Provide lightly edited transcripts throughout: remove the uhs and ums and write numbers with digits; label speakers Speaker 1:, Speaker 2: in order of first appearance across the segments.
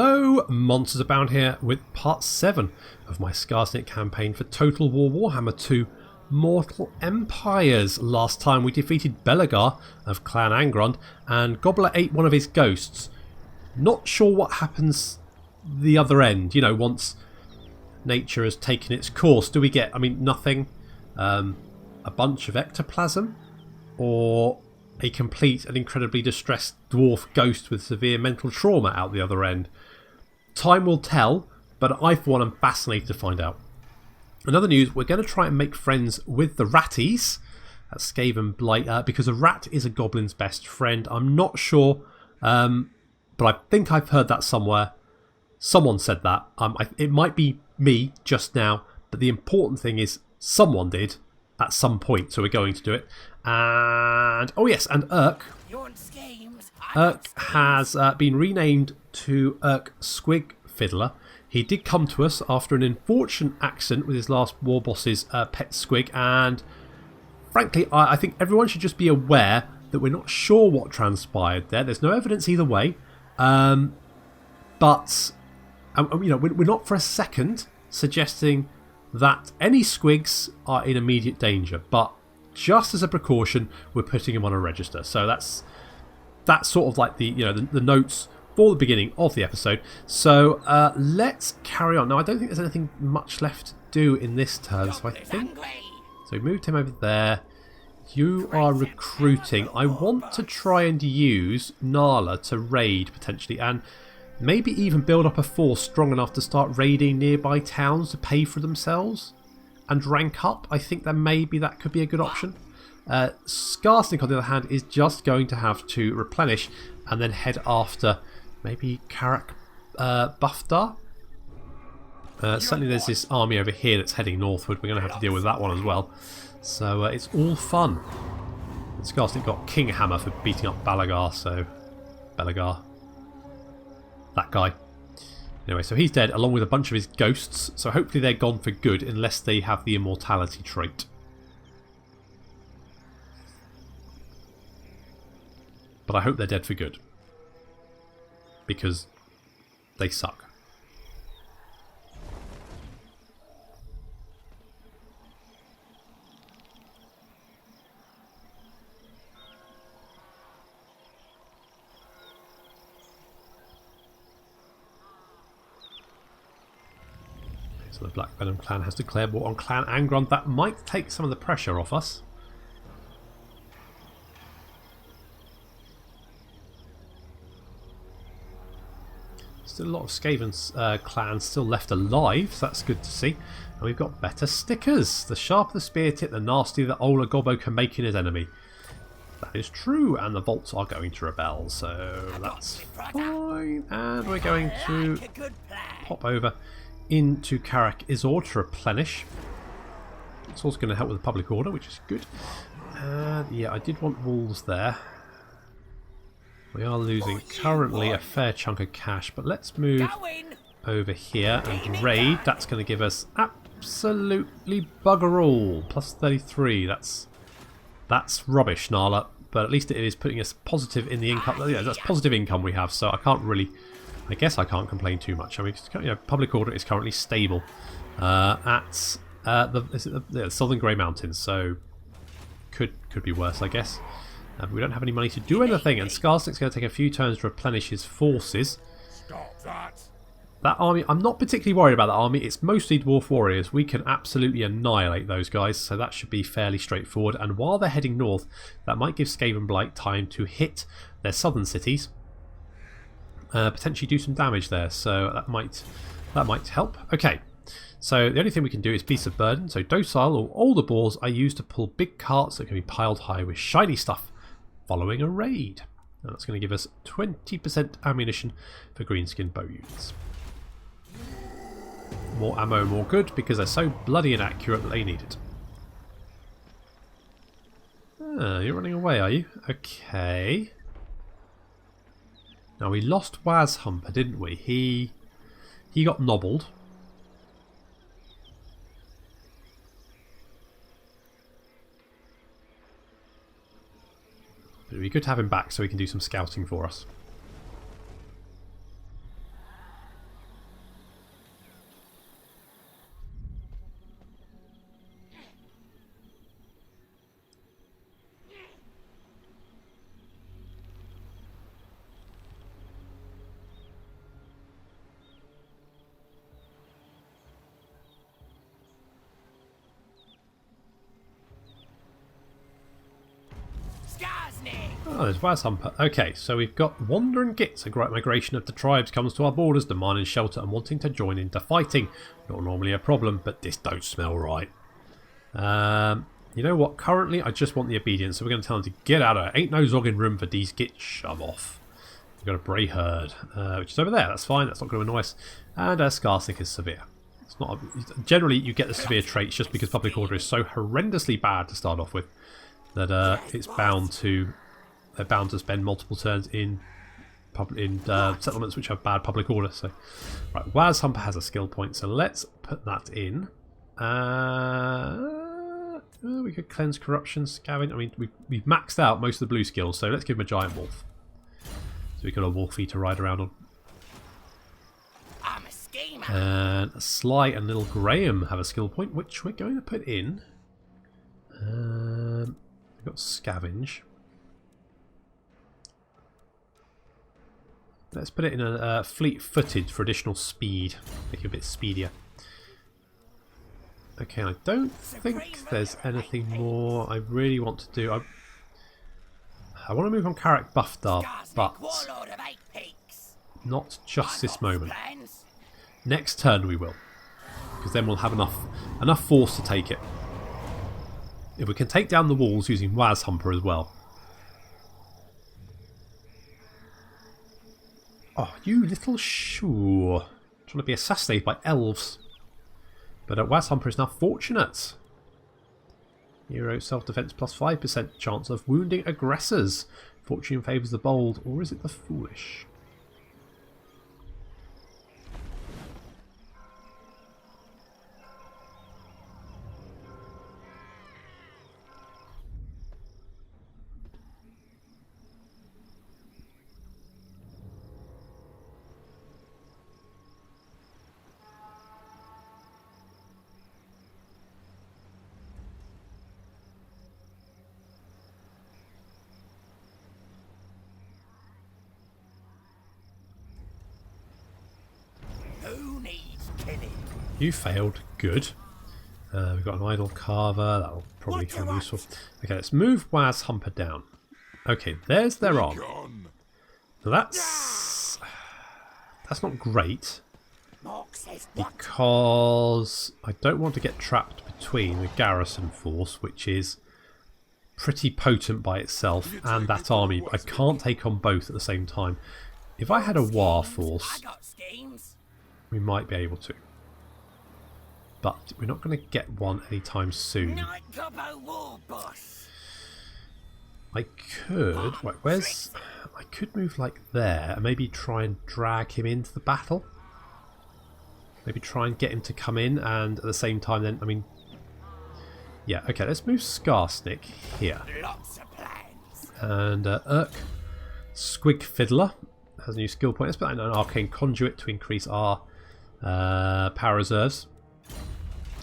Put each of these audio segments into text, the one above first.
Speaker 1: Hello, Monsters Abound here with part 7 of my Skarsnik campaign for Total War Warhammer 2 Mortal Empires. Last time we defeated Belegar of Clan Angrond and Gobbler ate one of his ghosts. Not sure what happens the other end, you know, once nature has taken its course. Do we get, I mean, nothing, a bunch of ectoplasm, or a complete and incredibly distressed dwarf ghost with severe mental trauma out the other end? Time will tell, but I for one am fascinated to find out. In other news, we're going to try and make friends with the ratties at Skaven Blight, because a rat is a goblin's best friend. I'm not sure, but I think I've heard that somewhere. Someone said that. It might be me just now, but the important thing is someone did at some point, so we're going to do it. And oh yes, and Urk has been renamed to Urk Squig Fiddler. He did come to us after an unfortunate accident with his last war boss's pet squig, and frankly I think everyone should just be aware that we're not sure what transpired there. There's no evidence either way, but you know, we're not for a second suggesting that any squigs are in immediate danger, but just as a precaution we're putting him on a register. So that's sort of like the, you know, the notes for the beginning of the episode. So let's carry on. Now I don't think there's anything much left to do in this turn, so I think so we moved him over there. You are recruiting. I want to try and use Nala to raid potentially, and maybe even build up a force strong enough to start raiding nearby towns to pay for themselves and rank up. I think that maybe that could be a good option. Skarsnik, on the other hand, is just going to have to replenish and then head after maybe Karak Bufdar. Certainly there's this army over here that's heading northward. We're going to have to deal with that one as well. So it's all fun. And Skarsnik got King Hammer for beating up Belegar, so Belegar. That guy. Anyway, so he's dead along with a bunch of his ghosts, so hopefully they're gone for good unless they have the immortality trait. But I hope they're dead for good, because they suck. The Black Venom clan has declared war on Clan Angrond. That might take some of the pressure off us. Still a lot of Skaven clans still left alive, so that's good to see. And we've got better stickers. The sharper the spear tip, the nastier the Ola Gobbo can make in his enemy. That is true, and the Volts are going to rebel, so that's fine. And we're going to pop over into Karak Izor to replenish. It's also going to help with the public order, which is good. And yeah, I did want wolves there. We are losing currently a fair chunk of cash, but let's move over here and raid. That's going to give us absolutely bugger all. Plus 33. That's rubbish, Nala. But at least it is putting us positive in the income. Yeah, that's positive income we have, so I can't really, I guess I can't complain too much. I mean, you know, public order is currently stable at the Southern Grey Mountains, so could be worse, I guess. But we don't have any money to do anything, and Skarsnik's going to take a few turns to replenish his forces. That army, I'm not particularly worried about that army. It's mostly dwarf warriors. We can absolutely annihilate those guys, so that should be fairly straightforward. And while they're heading north, that might give Skaven Blight time to hit their southern cities. Potentially do some damage there, so that might help. Okay, so the only thing we can do is Beasts of Burden. So docile or older boars are used to pull big carts that can be piled high with shiny stuff following a raid. And that's going to give us 20% ammunition for greenskin bow units. More ammo, more good, because they're so bloody inaccurate that they need it. You're running away, are you? Okay. Now we lost Wazhumper, didn't we? He got nobbled. But it'd be good to have him back so he can do some scouting for us. Oh, there's Wazhumper. Okay, so we've got Wandering Gits. A great migration of the tribes comes to our borders, demanding shelter and wanting to join into fighting. Not normally a problem, but this don't smell right. You know what? Currently, I just want the obedience, so we're going to tell them to get out of it. Ain't no zogging room for these Gits. Shove off. We've got a Bray Herd, which is over there. That's fine. That's not going to annoy us. And Skarsnik is severe. It's not. Generally, you get the severe traits just because public order is so horrendously bad to start off with that it's bound to. They're bound to spend multiple turns in settlements which have bad public order. So, right, Wazhumper has a skill point, so let's put that in. We could cleanse corruption, scavenge. I mean, we've maxed out most of the blue skills, so let's give him a giant wolf. So we've got a wolfie to ride around on.
Speaker 2: I'm a schemer.
Speaker 1: And Sly and Little Graham have a skill point, which we're going to put in. We've got scavenge. Let's put it in a fleet-footed for additional speed. Make it a bit speedier. Okay, I don't think there's anything more I really want to do. I want to move on Carrick Buffdar, but not just this moment. Next turn we will, because then we'll have enough force to take it. If we can take down the walls using Wazhumper as well. Oh, you little shoo. Trying to be assassinated by elves. But Wazhumper is now fortunate. Hero self-defense plus 5% chance of wounding aggressors. Fortune favours the bold, or is it the foolish? You failed. Good. We've got an idle carver. That'll probably come useful. Okay, let's move Wazhumper down. Okay, there's their arm. Now that's not great, because I don't want to get trapped between the garrison force, which is pretty potent by itself, and that army. I can't take on both at the same time. If I had a war force, we might be able to. But we're not going to get one anytime soon. I could... Wait, where's... I could move like there and maybe try and drag him into the battle. Maybe try and get him to come in, and at the same time then... I mean... Yeah, okay, let's move Skarsnik here. And Urk Squig Fiddler has a new skill point. Let's put that in an Arcane Conduit to increase our power reserves.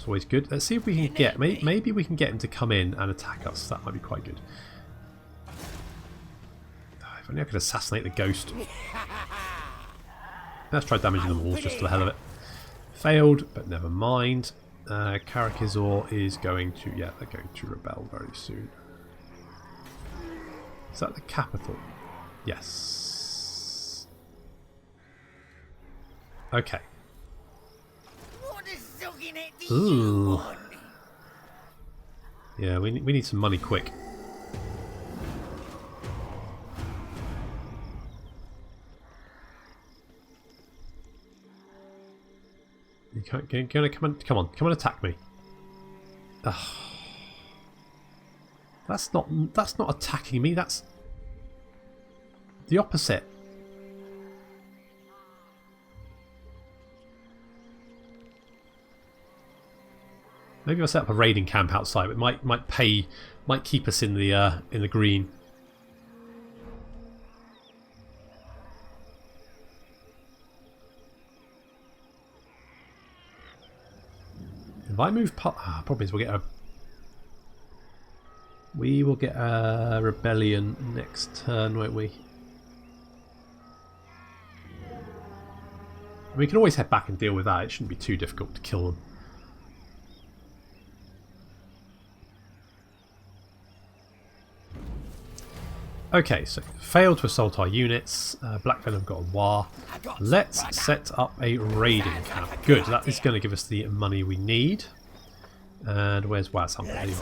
Speaker 1: Always good. Let's see if we can get... Maybe we can get him to come in and attack us. That might be quite good. If only I could assassinate the ghost. Let's try damaging the walls just for the hell of it. Failed, but never mind. Karakizor is going to... Yeah, they're going to rebel very soon. Is that the capital? Yes. Okay. Ooh. Yeah, we need some money quick. You can't come on, attack me. Ugh. That's not attacking me. That's the opposite. Maybe I'll set up a raiding camp outside. It might keep us in the green. If I move problem is we will get a rebellion next turn, won't we? We can always head back and deal with that. It shouldn't be too difficult to kill them. Okay, so failed to assault our units. Black Venom got a war. Let's set up a raiding camp. Good, that is going to give us the money we need. And where's Wazhump? There you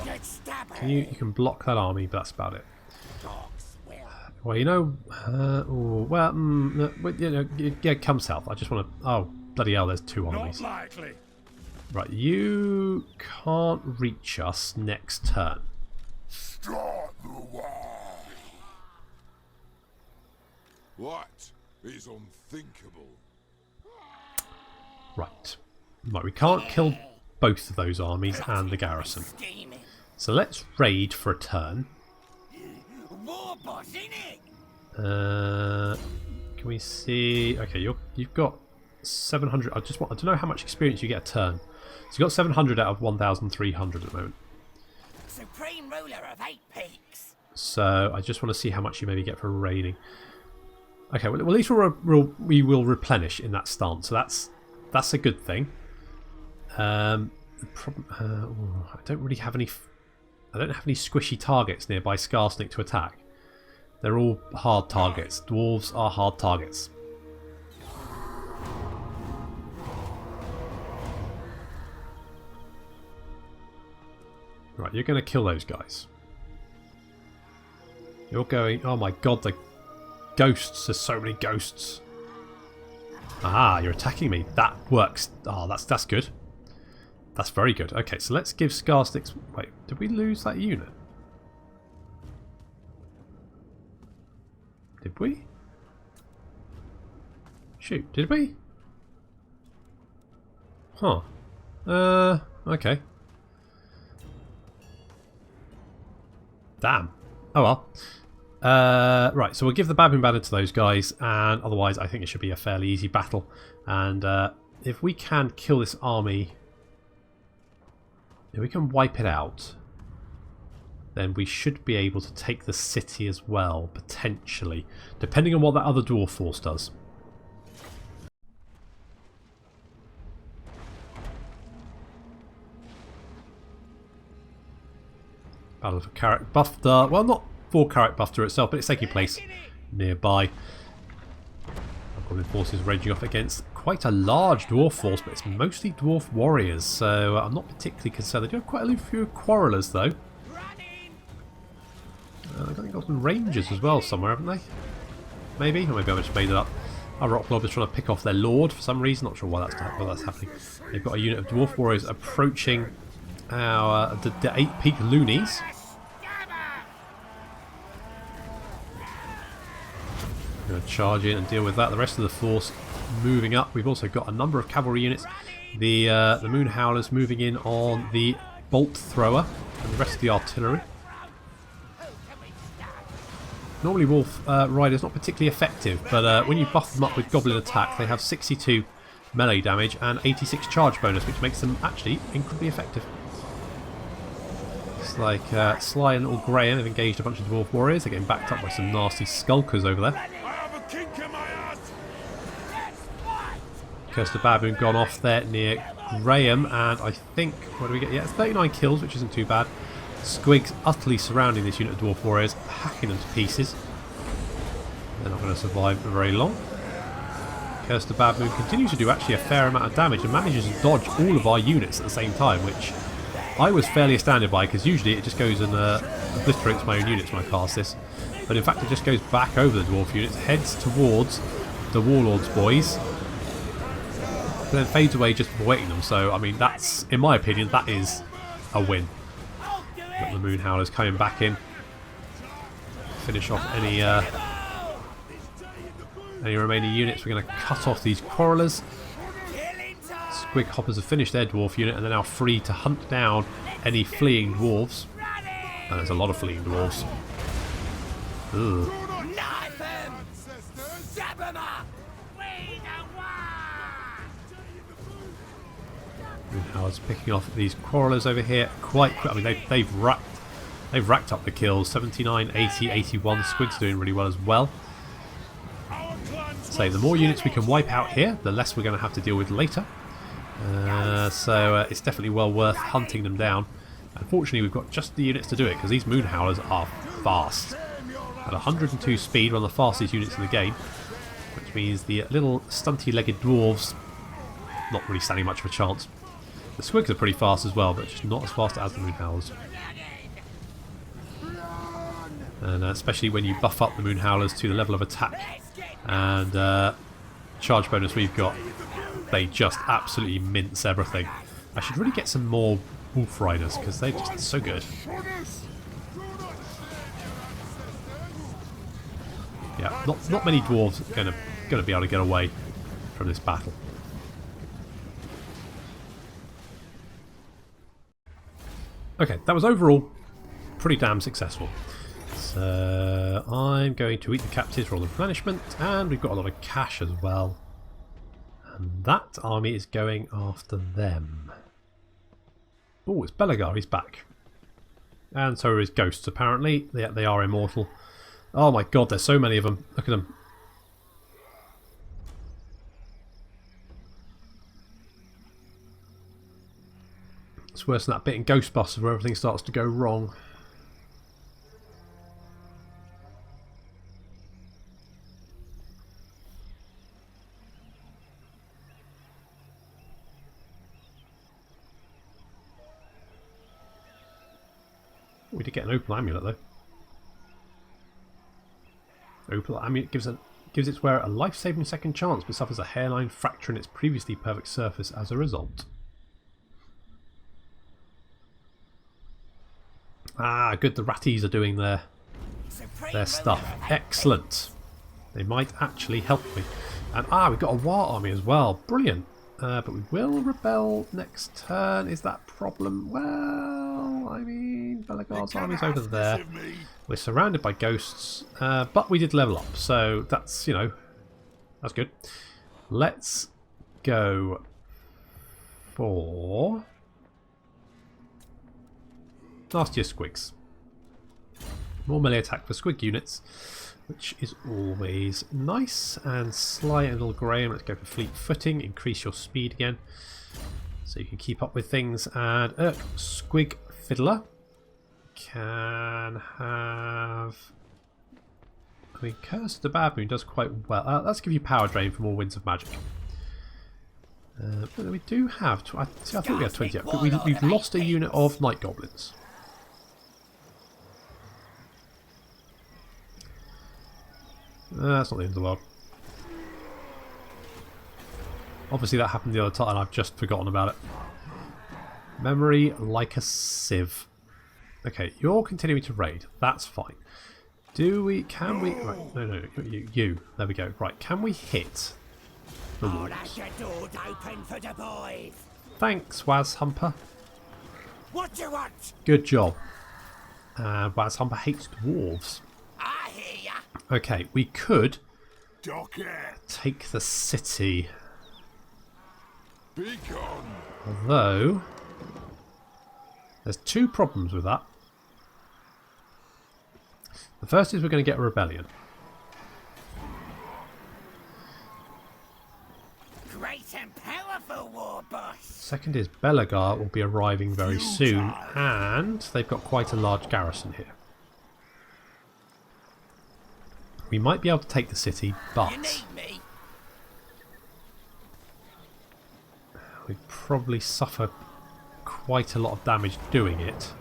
Speaker 1: are. You can block that army, but that's about it. Well, you know, yeah, come south. I just want to. Oh, bloody hell! There's 2 armies. Right, you can't reach us next turn.
Speaker 3: Start the war. What is unthinkable?
Speaker 1: Right, we can't kill both of those armies and the garrison. So let's raid for a turn. Can we see? Okay, you've got 700. I don't know how much experience you get a turn. So you've got 700 out of 1,300 at the moment.
Speaker 2: Supreme ruler of 8 peaks.
Speaker 1: So I just want to see how much you maybe get for raiding. Okay, well at least we will replenish in that stance, so that's a good thing. I don't really have any. I don't have any squishy targets nearby Skarsnik to attack. They're all hard targets. Dwarves are hard targets. Right, you're going to kill those guys. You're going... Oh my god, the ghosts. There's so many ghosts. Ah, you're attacking me. That works. Oh, that's good. That's very good. Okay, so let's give Skarsnik's... Wait, did we lose that unit? Did we? Shoot, did we? Huh. Okay. Damn. Oh well. Right, so we'll give the Baboon Banner to those guys, and otherwise I think it should be a fairly easy battle. And if we can kill this army, if we can wipe it out, then we should be able to take the city as well, potentially, depending on what that other dwarf force does. Battle for Carrot Bufter. Well, not for Carrot Bufter itself, but it's taking place nearby. Goblin forces raging off against quite a large dwarf force, but it's mostly dwarf warriors, so I'm not particularly concerned. They do have quite a few quarrelers, though. I think they've got some rangers as well somewhere, haven't they? Maybe? Or maybe I just made it up. Our Rock Blob is trying to pick off their lord for some reason. Not sure why that's happening. They've got a unit of dwarf warriors approaching our the 8 peak loonies. We're going to charge in and deal with that. The rest of the force moving up. We've also got a number of cavalry units. The Moon Howlers moving in on the bolt thrower and the rest of the artillery. Normally Wolf Rider's not particularly effective, but when you buff them up with Goblin attack, they have 62 melee damage and 86 charge bonus, which makes them actually incredibly effective. It's like Sly and Little Graham have engaged a bunch of Dwarf Warriors. They're getting backed up by some nasty Skulkers over there. Curse the Baboon gone off there near Graham, and I think, what do we get? Yeah, it's 39 kills, which isn't too bad. Squigs utterly surrounding this unit of Dwarf Warriors, hacking them to pieces. They're not going to survive for very long. Curse the Baboon continues to do actually a fair amount of damage and manages to dodge all of our units at the same time, which I was fairly astounded by, because usually it just goes and obliterates my own units when I cast this. But in fact it just goes back over the Dwarf units, heads towards the Warlord's boys, and then fades away just avoiding them. So, I mean, that's, in my opinion, that is a win. Got the Moon Howlers coming back in. Finish off any remaining units. We're going to cut off these Quarrelers. Squig Hoppers have finished their Dwarf unit and they're now free to hunt down any fleeing Dwarves. And there's a lot of fleeing Dwarves. Ugh. Howard's picking off these Quarrelers over here quite quick. I mean, they've racked up the kills. 79, 80, 81. Squig's doing really well as well. So the more units we can wipe out here, the less we're going to have to deal with later. So it's definitely well worth hunting them down. Unfortunately, we've got just the units to do it, because these Moon Howlers are fast. At 102 speed, one of the fastest units in the game, which means the little stunty-legged dwarves not really standing much of a chance. The squigs are pretty fast as well, but just not as fast as the Moonhowlers. And especially when you buff up the Moonhowlers to the level of attack and charge bonus we've got, they just absolutely mince everything. I should really get some more Wolf Riders because they're just so good. Yeah, not many dwarves are gonna be able to get away from this battle. Okay, that was overall pretty damn successful. So I'm going to eat the captives for all the replenishment, and we've got a lot of cash as well. And that army is going after them. Oh, it's Belagar, he's back. And so are his ghosts, apparently. They are immortal. Oh my god, there's so many of them. Look at them. It's worse than that bit in Ghostbusters where everything starts to go wrong. We did get an Opal Amulet though. Opal Amulet gives its wearer a life-saving second chance but suffers a hairline fracture in its previously perfect surface as a result. Ah, good, the ratties are doing their stuff. Excellent. They might actually help me. And we've got a war army as well. Brilliant. But we will rebel next turn. Is that a problem? Well, I mean, Belagar's army's over there. We're surrounded by ghosts, but we did level up, so that's, you know, that's good. Let's go for nastier squigs. More melee attack for squig units, which is always nice. And Sly and Little Graham, let's go for fleet footing, increase your speed again so you can keep up with things. And Squig Fiddler can have, I mean, Curse of the Bad Moon does quite well. Let's give you Power Drain for more Winds of Magic. But we do have, I thought we had 20 up, but we've lost a unit of Night Goblins. That's not the end of the world. Obviously that happened the other time and I've just forgotten about it. Memory like a sieve. Okay, you're continuing to raid. That's fine. Can we... Right, no, you. There we go. Right, can we hit the walls? Thanks, Waz Humper.
Speaker 2: What do you want?
Speaker 1: Good job. Waz Humper hates dwarves.
Speaker 2: I hear ya.
Speaker 1: Okay, we could take the city. Although, there's two problems with that. The first is we're going to get a rebellion.
Speaker 2: Great and powerful war boss.
Speaker 1: Second is Belagar will be arriving very soon, and they've got quite a large garrison here. We might be able to take the city, but we'd probably suffer quite a lot of damage doing it.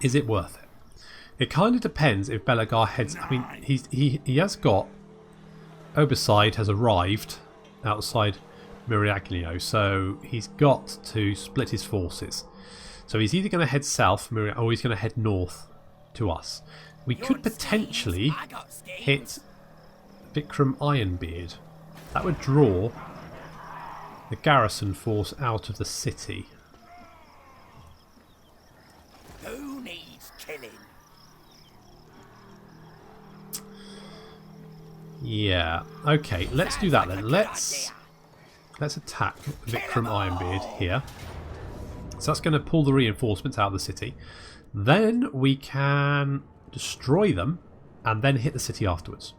Speaker 1: Is it worth it? It kind of depends if Belagar heads... I mean, he has got... Oberside has arrived outside Miraglio, so he's got to split his forces. So he's either going to head south or he's going to head north to us. We could potentially hit Vikram Ironbeard. That would draw the garrison force out of the city.
Speaker 2: Who needs killing?
Speaker 1: Yeah, okay, let's do that then. Let's attack Vikram Ironbeard here. So that's going to pull the reinforcements out of the city. Then we can destroy them and then hit the city afterwards.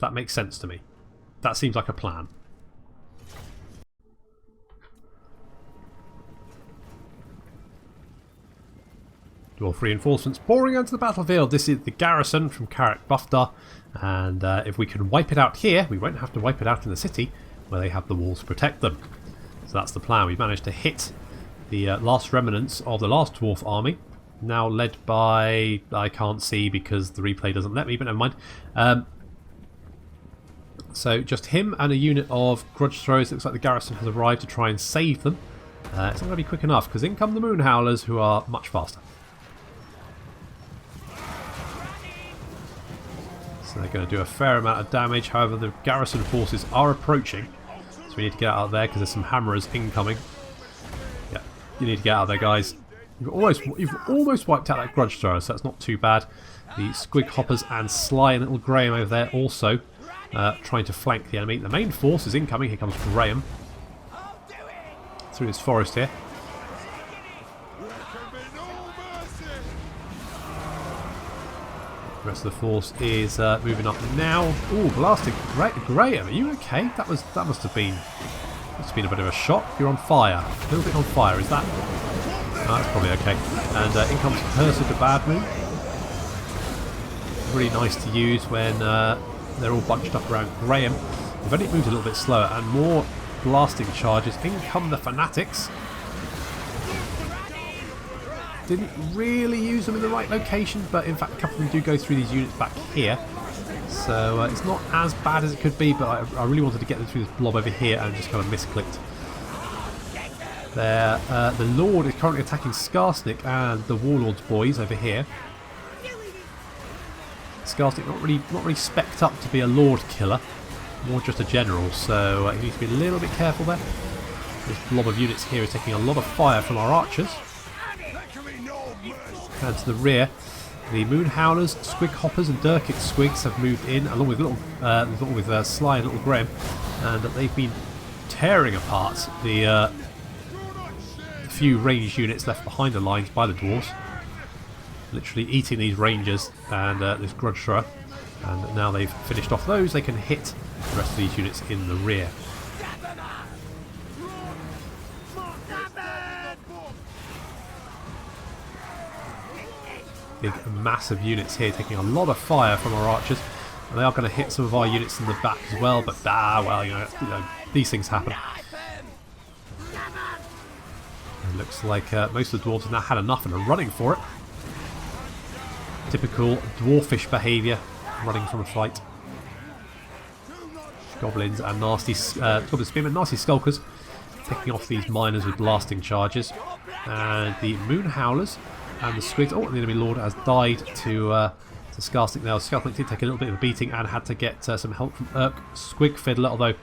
Speaker 1: That makes sense to me. That seems like a plan. Dwarf reinforcements pouring onto the battlefield. This is the garrison from Karak Buftar, and if we can wipe it out here, we won't have to wipe it out in the city where they have the walls to protect them. So that's the plan. We managed to hit the last remnants of the last dwarf army, now led by, I can't see because the replay doesn't let me, but never mind. So just him and a unit of grudge throwers. Looks like the garrison has arrived to try and save them. It's not going to be quick enough because in come the moon howlers, who are much faster. So they're going to do a fair amount of damage. However, the garrison forces are approaching, so we need to get out of there because there's some hammerers incoming. Yeah, you need to get out of there, guys. You've almost wiped out that grudge thrower, so that's not too bad. The squig hoppers and Sly and little Graham over there also trying to flank the enemy. The main force is incoming. Here comes Graham through this forest here. The rest of the force is moving up now. Oh, blasting! Graham, are you okay? That must have been a bit of a shock. You're on fire. A little bit on fire. Is that? Oh, that's probably okay. And in comes Cursor to Bad Moon. Really nice to use when they're all bunched up around Graham. We've only moved a little bit slower, and more blasting charges. In come the Fanatics. Didn't really use them in the right location, but in fact a couple of them do go through these units back here. So it's not as bad as it could be, but I really wanted to get them through this blob over here and just kind of misclicked. There, the Lord is currently attacking Skarsnik and the Warlord's boys over here. Skarsnik not really spec'd up to be a Lord killer, more just a general, so he needs to be a little bit careful there. This blob of units here is taking a lot of fire from our archers. And to the rear, the Moon Howlers, Squig Hoppers and Durkic Squigs have moved in, along with Sly and Little Graham, and they've been tearing apart the few ranged units left behind the lines by the dwarves. Literally eating these rangers and this grudge thrower. And now they've finished off those, they can hit the rest of these units in the rear. Big massive units here taking a lot of fire from our archers, and they are going to hit some of our units in the back as well, but well, you know these things happen. It looks like most of the dwarves have now had enough and are running for it. Typical dwarfish behaviour, running from a fight. Goblins and nasty goblin spearmen, nasty skulkers, picking off these miners with blasting charges, and the Moon Howlers and the Squigs. Oh, and the enemy lord has died to Skarsnik now. Skarsnik did take a little bit of a beating and had to get some help from Urk Squig Fiddler, although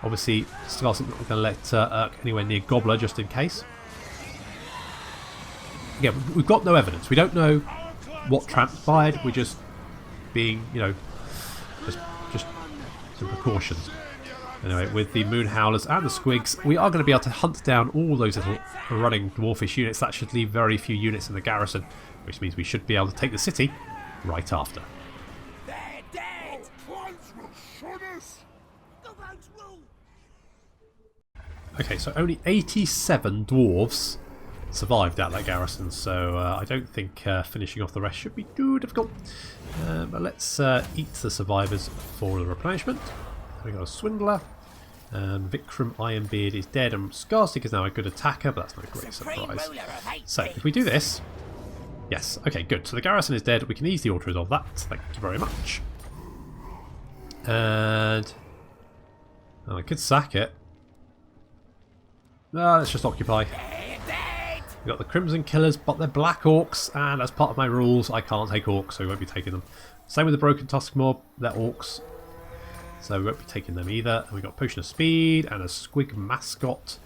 Speaker 1: obviously Skarsnik not going to let Urk anywhere near Gobbler just in case. Again, we've got no evidence. We don't know what transpired. We're just being, just some precautions. Anyway, with the Moon Howlers and the Squigs, we are going to be able to hunt down all those little running dwarfish units. That should leave very few units in the garrison, which means we should be able to take the city right after.
Speaker 2: They're dead!
Speaker 1: Okay, so only 87 dwarves survived out that garrison, so I don't think finishing off the rest should be too difficult. But let's eat the survivors for the replenishment. We've got a Swindler. Vikram Ironbeard is dead, and Skarsnik is now a good attacker, but that's not a great surprise. So, if we do this... Yes, okay, good. So the garrison is dead. We can easily auto-resolve that. Thank you very much. And... I could sack it. Let's just occupy. We've got the Crimson Killers, but they're Black Orcs, and as part of my rules, I can't take Orcs, so we won't be taking them. Same with the Broken Tusk Mob, they're Orcs. So we won't be taking them either. And we've got Potion of Speed and a Squig Mascot.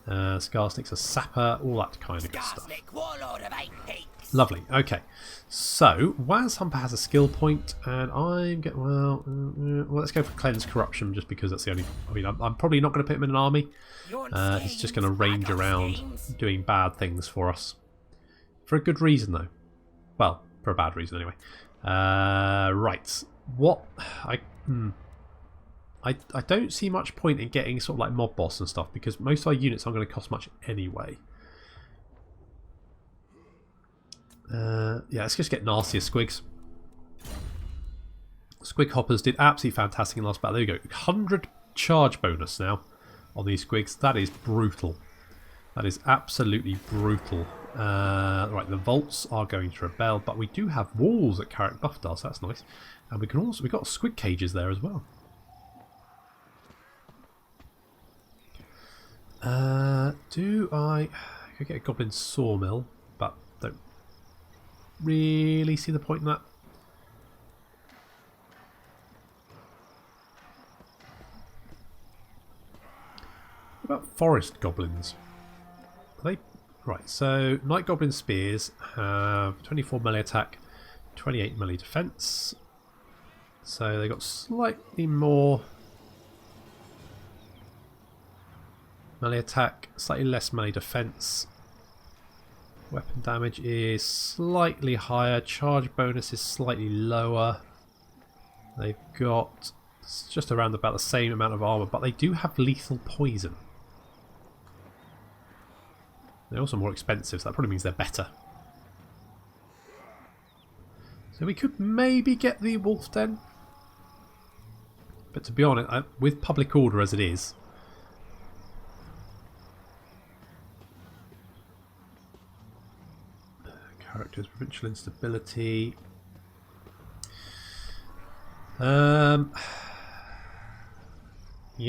Speaker 1: Skarsnik's a Sapper, all that kind of good stuff. Lovely, okay. So, Waz Humper has a skill point, and I'm getting, well, let's go for Cleanse Corruption, just because that's the only, I'm probably not going to put him in an army. He's just going to range around doing bad things for us. For a good reason, though. Well, for a bad reason, anyway. Right. What? I don't see much point in getting sort of like Mob Boss and stuff, because most of our units aren't going to cost much anyway. Yeah, let's just get nastier squigs. Squig hoppers did absolutely fantastic in the last battle. There you go. 100 charge bonus now on these squigs. That is brutal. That is absolutely brutal. Right, the vaults are going to rebel, but we do have walls that Carrick buff does. So that's nice. And we can also, we've got squig cages there as well. I could get a goblin sawmill, but don't really see the point in that. What about forest goblins? Are they right? So night goblin spears have 24 melee attack, 28 melee defense. So they got slightly more melee attack, slightly less melee defense. Weapon damage is slightly higher. Charge bonus is slightly lower. They've got just around about the same amount of armor, but they do have lethal poison. They're also more expensive, so that probably means they're better. So we could maybe get the wolf den. But to be honest, with public order as it is, characters, provincial instability. You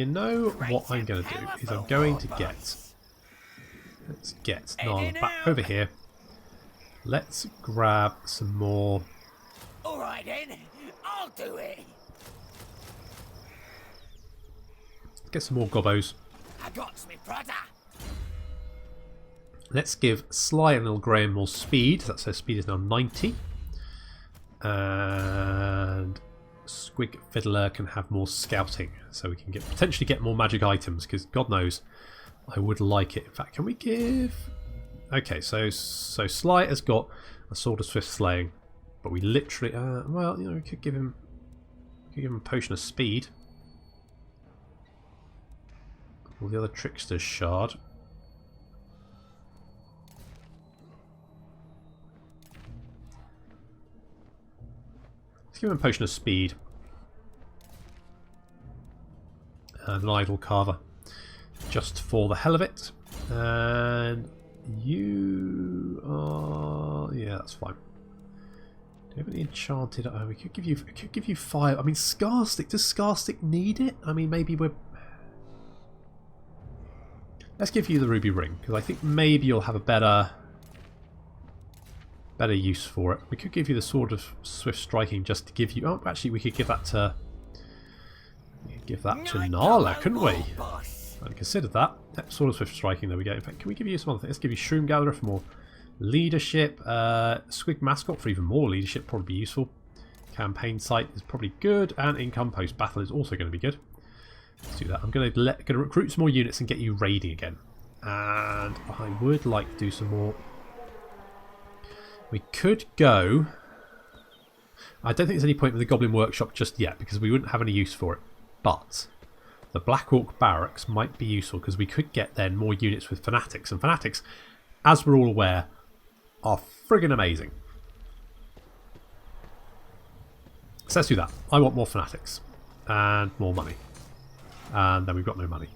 Speaker 1: know what I'm going to do is I'm going to get. Let's get Nala back over here. Let's grab some more.
Speaker 2: Alright then, I'll do it.
Speaker 1: Get some more gobbos.
Speaker 2: I got me brother.
Speaker 1: Let's give Sly and Little Graham more speed. That's her speed is now 90. And Squig Fiddler can have more scouting. So we can potentially get more magic items, because God knows I would like it. In fact, can we give... Okay, so Sly has got a Sword of Swift Slaying. But we literally... well, you know, we could give him a Potion of Speed. Or the other Trickster's Shard. Let's give him a Potion of Speed. And an Idol Carver. Just for the hell of it. And you are... yeah, that's fine. Do you have any enchanted... oh, we could give you 5. I mean, Skarsnik... does Skarsnik need it? I mean, maybe we're... let's give you the ruby ring, because I think maybe you'll have a better use for it. We could give you the Sword of Swift Striking just to give you... oh, actually, we could give that to... Nala, couldn't we? I hadn't considered that. Sword of Swift Striking, there we go. In fact, can we give you some other things? Let's give you Shroom Gatherer for more leadership. Squig Mascot for even more leadership, probably be useful. Campaign Site is probably good. And Income Post Battle is also going to be good. Let's do that. I'm going to recruit some more units and get you raiding again. And I would like to do some more. We could go... I don't think there's any point with the Goblin Workshop just yet, because we wouldn't have any use for it. But the Black Orc Barracks might be useful, because we could get then more units with Fanatics. And Fanatics, as we're all aware, are friggin' amazing. So let's do that. I want more Fanatics. And more money. And then we've got no money.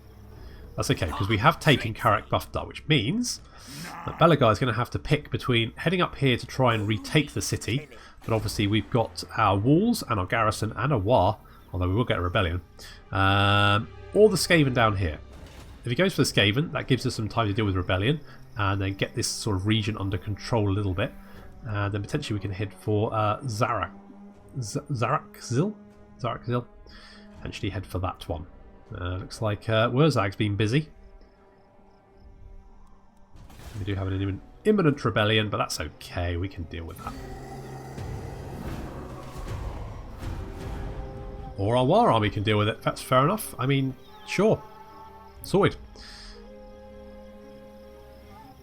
Speaker 1: That's okay, because we have taken Carrick Buffdar, which means that Belagar is going to have to pick between heading up here to try and retake the city, but obviously we've got our walls and our garrison and a war, although we will get a rebellion, or the Skaven down here. If he goes for the Skaven, that gives us some time to deal with rebellion and then get this sort of region under control a little bit, and then potentially we can head for Zarakzil. Potentially head for that one. Looks like Wurzag's been busy. We do have an imminent rebellion, but that's okay. We can deal with that. Or our war army can deal with it. That's fair enough. I mean, sure. Sorted.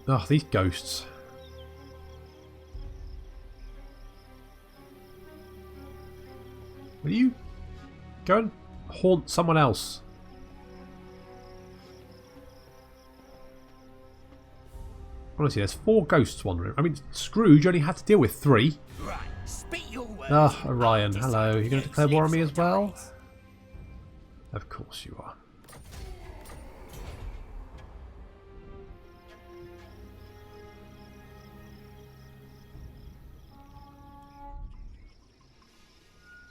Speaker 1: Oh, these ghosts. Will you go and haunt someone else? Honestly, there's 4 ghosts wandering. I mean, Scrooge only had to deal with 3.
Speaker 2: Right, spit your words.
Speaker 1: Ah, Orion, hello. You going to declare war on me as well? Of course you are.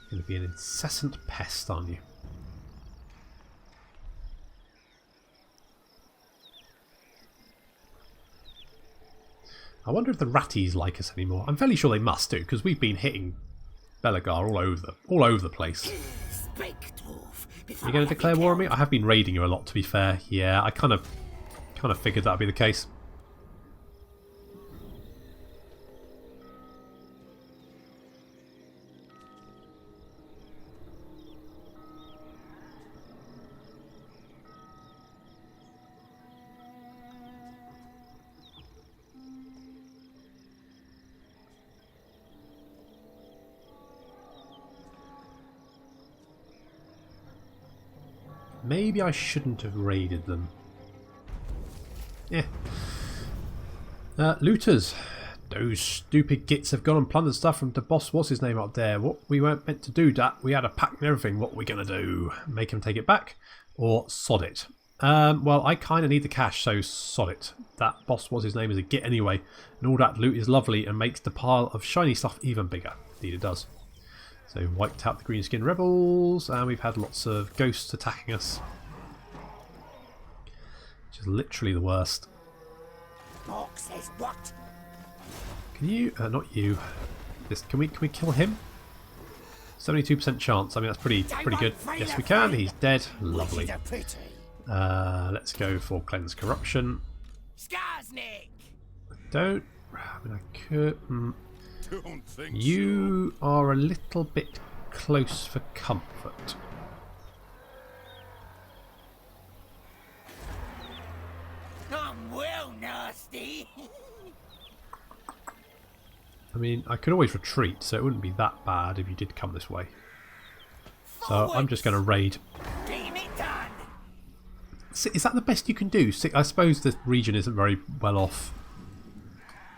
Speaker 1: You're going to be an incessant pest, aren't you? I wonder if the ratties like us anymore. I'm fairly sure they must do, because we've been hitting Belagar all over the place.
Speaker 2: Speak, dwarf,
Speaker 1: Are you going to declare war on me? I have been raiding you a lot, to be fair. Yeah, I kind of figured that'd be the case. Maybe I shouldn't have raided them. Yeah. Looters. Those stupid gits have gone and plundered stuff from the boss. What's his name up there? What we weren't meant to do that. We had a pack and everything. What are we going to do? Make him take it back? Or sod it? Well, I kind of need the cash, so sod it. That boss, what's his name, is a git anyway. And all that loot is lovely and makes the pile of shiny stuff even bigger. Indeed it does. So wiped out the greenskin rebels, and we've had lots of ghosts attacking us. Which is literally the worst.
Speaker 2: Mark says what?
Speaker 1: Can you... not you. Can we kill him? 72% chance. I mean, that's pretty good. Yes, we can. He's dead. Lovely. Let's go for Cleanse Corruption.
Speaker 2: Skarsnik!
Speaker 1: I mean, I could...
Speaker 3: Don't think
Speaker 1: You are a little bit close for comfort.
Speaker 2: I'm well nasty.
Speaker 1: I mean, I could always retreat, so it wouldn't be that bad if you did come this way. So I'm just going to raid.
Speaker 2: Getting it done.
Speaker 1: Is that the best you can do? I suppose the region isn't very well off.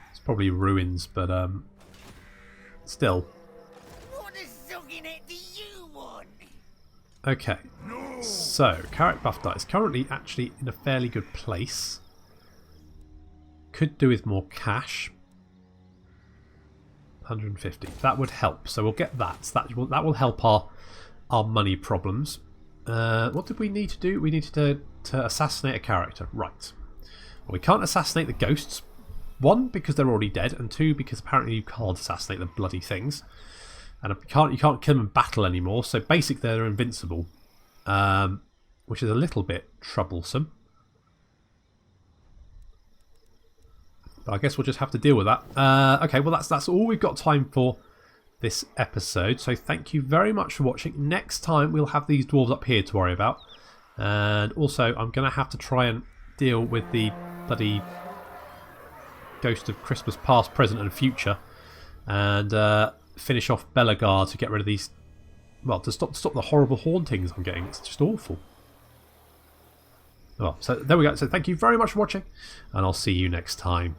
Speaker 1: It's probably ruins, but still.
Speaker 2: What a zogging it do you want?
Speaker 1: Okay, so Carrot Buff is currently actually in a fairly good place. Could do with more cash. 150. That would help. So we'll get that. So that will help our money problems. What did we need to do? We needed to assassinate a character. Right. Well, we can't assassinate the ghosts. 1, because they're already dead, and 2, because apparently you can't assassinate the bloody things. And you can't kill them in battle anymore, so basically they're invincible. Which is a little bit troublesome. But I guess we'll just have to deal with that. Okay, well that's all we've got time for this episode. So thank you very much for watching. Next time we'll have these dwarves up here to worry about. And also I'm going to have to try and deal with the bloody Ghost of Christmas Past, Present and Future. And finish off Belagar to get rid of these... Well, to stop the horrible hauntings I'm getting. It's just awful. Well, so there we go. So thank you very much for watching. And I'll see you next time.